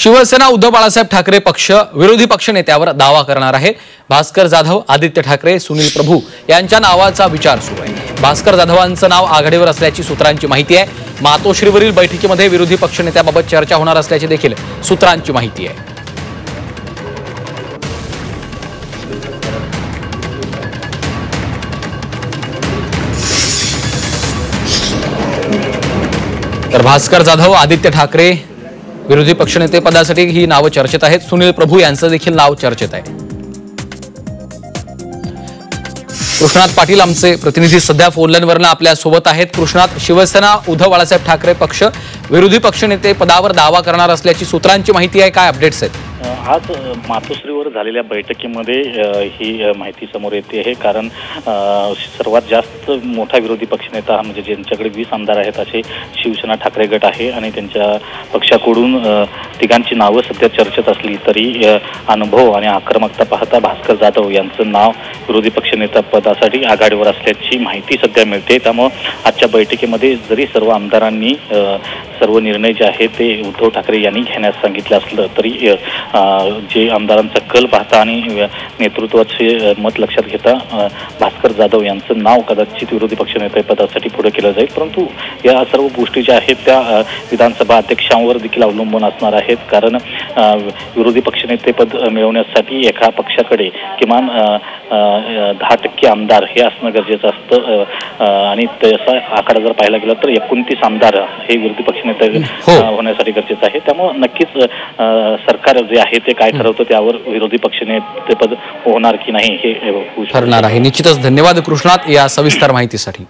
शिवसेना उद्धव बाळासाहेब ठाकरे पक्ष विरोधी पक्षनेत्यावर दावा करणार आहे। भास्कर जाधव, आदित्य ठाकरे, सुनील प्रभू यांच्या नावाचा विचार सुरू आहे। भास्कर जाधवांचं नाव आघाडीवर असल्याची सूत्रांची माहिती आहे। मातोश्रीवरील बैठकीमध्ये विरोधी पक्षनेत्याबाबत चर्चा होणार असल्याची देखील सूत्रांची माहिती आहे। तर भास्कर जाधव, आदित्य ठाकरे विरोधी पक्षनेते पदासाठी ही नावं चर्चेत आहेत। सुनील प्रभू यांचं देखील नाव चर्चेत आहे। कृष्णात पाटील आमचे प्रतिनिधी सध्या फोनलाईनवरून आपल्या सोबत आहेत। कृष्णात, शिवसेना उद्धव बाळासाहेब ठाकरे पक्ष विरोधी पक्षनेते पदावर दावा करणार असल्याची सूत्रांची माहिती आहे। काय अपडेट्स आहेत? आज मातोश्रीवर झालेल्या बैठकीमध्ये ही माहिती समोर येते आहे। कारण सर्वात जास्त मोठा विरोधी पक्षनेता म्हणजे ज्यांच्याकडे 20 आमदार आहेत असे शिवसेना ठाकरे गट आहे आणि त्यांच्या पक्षाकडून तिघांची नावं सध्या चर्चेत असली तरी अनुभव आणि आक्रमकता पाहता भास्कर जाधव यांचं नाव विरोधी पक्षनेता पदासाठी आघाडीवर असल्याची माहिती सध्या मिळते। त्यामुळे आजच्या बैठकीमध्ये जरी सर्व आमदारांनी सर्व निर्णय जे आहेत ते उद्धव ठाकरे यांनी घेण्यास सांगितलं असलं तरी जे आमदारांचा कल पाहता आणि नेतृत्वाचे मत लक्षात घेता भास्कर जाधव यांचं नाव कदाचित विरोधी पक्षनेते पदासाठी पुढे केलं जाईल। परंतु या सर्व गोष्टी ज्या आहेत त्या विधानसभा अध्यक्षांवर देखील अवलंबून असणार आहेत। कारण विरोधी पक्षनेतेपद मिळवण्यासाठी एका पक्षाकडे किमान 10% आमदार हे असणं गरजेचं असतं आणि तसा आकडा जर पाहायला गेला तर 29 आमदार हे विरोधी पक्षनेते होण्यासाठी गरजेचं आहे। त्यामुळे नक्कीच सरकार जे आहे ते काय ठरवतं त्यावर विरोधी पक्षनेतेपद होणार की नाही हे ठरणार आहे। निश्चितच धन्यवाद कृष्णात या सविस्तर माहितीसाठी।